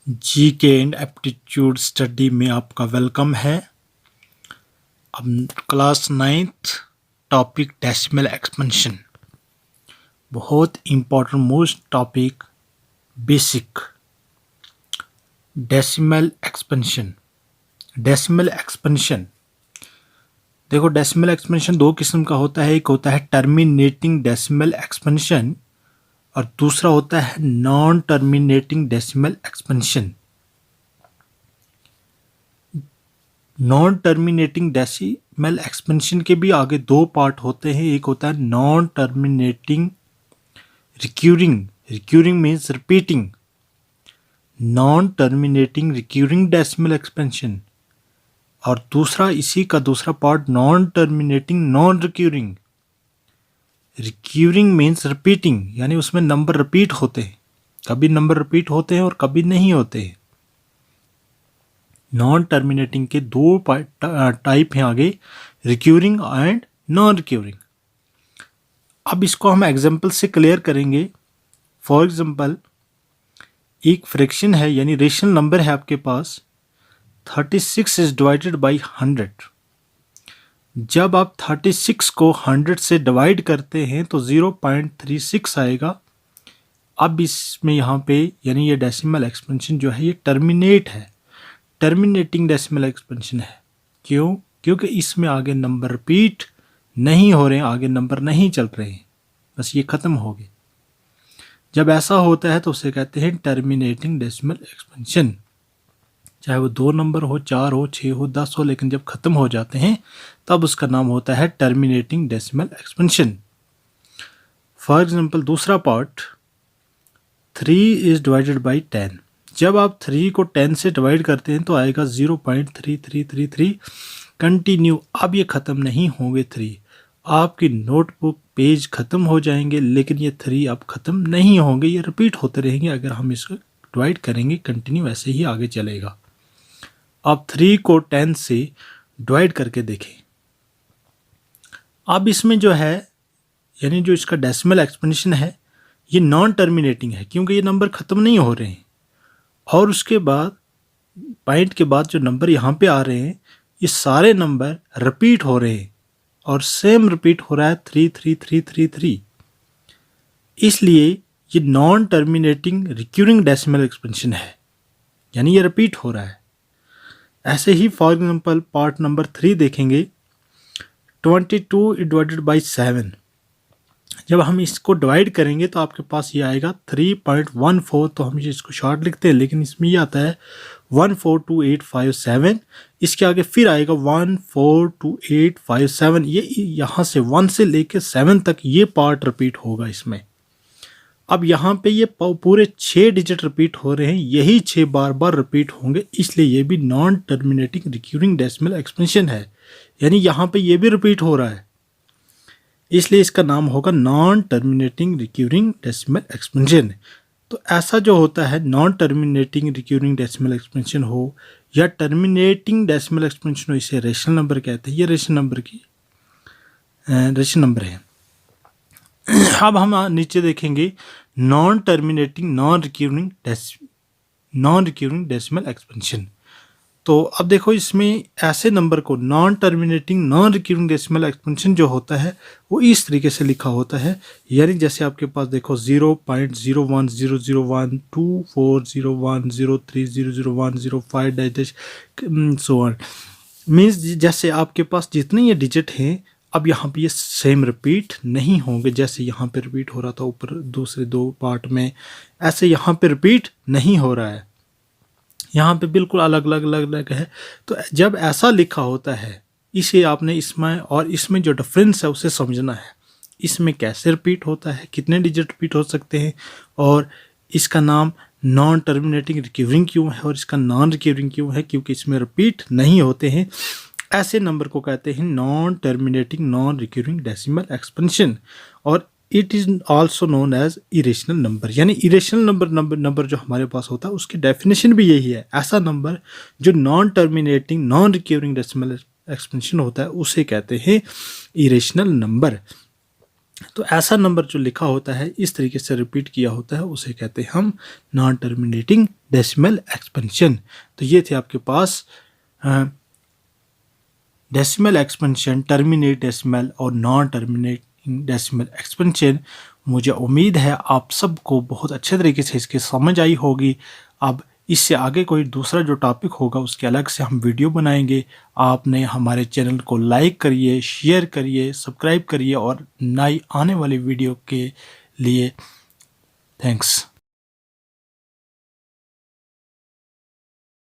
GK and aptitude study में आपका welcome है। अब class 9th topic decimal expansion, बहुत important most topic, basic decimal expansion. Decimal expansion देखो, डेसिमल एक्सपेंशन दो किस्म का होता है। एक होता है टर्मिनेटिंग डेसिमल एक्सपेंशन और दूसरा होता है non terminating decimal expansion. Non terminating decimal expansion के भी आगे दो पार्ट होते हैं। एक होता है non terminating recurring, recurring means repeating, non terminating recurring decimal expansion, और दूसरा इसी का दूसरा part non terminating non recurring. Recurring means repeating, यानी उसमें नंबर रिपीट होते हैं, कभी नंबर रिपीट होते हैं और कभी नहीं होते हैं। नॉन टर्मिनेटिंग के दो टाइप हैं आगे, रिक्यूरिंग एंड नॉन रिक्यूरिंग। अब इसको हम एग्जांपल से क्लियर करेंगे। फॉर एग्जांपल, एक फ्रैक्शन है यानी रेशनल नंबर है आपके पास, 36 इज डिवाइडेड बाई 100। जब आप 36 को 100 से डिवाइड करते हैं तो 0.36 आएगा। अब इसमें यहाँ पे यानी ये डेसिमल एक्सपेंशन जो है ये टर्मिनेट है, टर्मिनेटिंग डेसिमल एक्सपेंशन है। क्यों? क्योंकि इसमें आगे नंबर रिपीट नहीं हो रहे हैं, आगे नंबर नहीं चल रहे हैं, बस ये ख़त्म हो गए। जब ऐसा होता है तो उसे कहते हैं टर्मिनेटिंग डेसिमल एक्सपेंशन। चाहे वो 2 नंबर हो, 4 हो, 6 हो, 10 हो, लेकिन जब ख़त्म हो जाते हैं तब उसका नाम होता है terminating decimal expansion. For example, दूसरा पार्ट 3 इज डिवाइडेड बाई 10। जब आप 3 को 10 से डिवाइड करते हैं तो आएगा 0.3333 कंटिन्यू। अब ये ख़त्म नहीं होंगे 3, आपकी नोटबुक पेज ख़त्म हो जाएंगे, लेकिन ये 3 अब ख़त्म नहीं होंगे, ये रिपीट होते रहेंगे। अगर हम इसको डिवाइड करेंगे कंटिन्यू, ऐसे ही आगे चलेगा। आप 3 को 10 से डिवाइड करके देखें। अब इसमें जो है यानी जो इसका डेसिमल एक्सपेंशन है ये नॉन टर्मिनेटिंग है, क्योंकि ये नंबर ख़त्म नहीं हो रहे हैं। और उसके बाद पॉइंट के बाद जो नंबर यहाँ पे आ रहे हैं ये सारे नंबर रिपीट हो रहे हैं और सेम रिपीट हो रहा है 33333। इसलिए ये non terminating recurring decimal expansion है, यानी ये रिपीट हो रहा है। ऐसे ही फॉर एग्जांपल पार्ट नंबर 3 देखेंगे, 22 डिवाइडेड बाई 7। जब हम इसको डिवाइड करेंगे तो आपके पास ये आएगा 3.14। तो हम इसको शॉर्ट लिखते हैं, लेकिन इसमें ये आता है 142857। इसके आगे फिर आएगा 142857। ये यहाँ से 1 से लेके 7 तक ये पार्ट रिपीट होगा इसमें। अब यहाँ पे ये पूरे 6 डिजिट रिपीट हो रहे हैं, यही 6 बार बार रिपीट होंगे, इसलिए ये भी non terminating recurring decimal expansion है, यानी यहाँ पे ये भी रिपीट हो रहा है, इसलिए इसका नाम होगा non terminating recurring decimal expansion. तो ऐसा जो होता है non terminating recurring decimal expansion हो या टर्मिनेटिंग डेसिमल एक्सपेंशन हो, इसे रेशनल नंबर कहते हैं। ये रेशनल नंबर है। अब हम नीचे देखेंगे non terminating non recurring decimal expansion. तो अब देखो, इसमें ऐसे नंबर को non terminating non recurring decimal expansion जो होता है वो इस तरीके से लिखा होता है, यानी जैसे आपके पास देखो 0.010010010300105 सो ऑन। मीन्स जैसे आपके पास जितने ये डिजिट हैं, अब यहाँ पे ये सेम रिपीट नहीं होंगे। जैसे यहाँ पे रिपीट हो रहा था ऊपर दूसरे 2 पार्ट में, ऐसे यहाँ पे रिपीट नहीं हो रहा है, यहाँ पे बिल्कुल अलग अलग है। तो जब ऐसा लिखा होता है, इसे आपने इसमें और इसमें जो डिफरेंस है उसे समझना है। इसमें कैसे रिपीट होता है, कितने डिजिट रिपीट हो सकते हैं, और इसका नाम नॉन टर्मिनेटिंग रिक्यूरिंग क्यों है और इसका नॉन रिक्यूरिंग क्यों है, क्योंकि इसमें रिपीट नहीं होते हैं। ऐसे नंबर को कहते हैं non terminating non recurring decimal expansion, और it is also known as irrational number. यानी इरेशनल नंबर जो हमारे पास होता है उसकी डेफिनेशन भी यही है। ऐसा नंबर जो non terminating non recurring decimal expansion होता है उसे कहते हैं इरेशनल नंबर। तो ऐसा नंबर जो लिखा होता है इस तरीके से रिपीट किया होता है उसे कहते हैं हम नॉन टर्मिनेटिंग डेसिमल एक्सपेंशन। तो ये थे आपके पास डेसिमल एक्सपेंशन, टर्मिनेट डेसिमल और नॉन टर्मिनेटिंग डेसिमल एक्सपेंशन। मुझे उम्मीद है आप सबको बहुत अच्छे तरीके से इसकी समझ आई होगी। अब इससे आगे कोई दूसरा जो टॉपिक होगा उसके अलग से हम वीडियो बनाएंगे। आपने हमारे चैनल को लाइक करिए, शेयर करिए, सब्सक्राइब करिए और नई आने वाली वीडियो के लिए थैंक्स।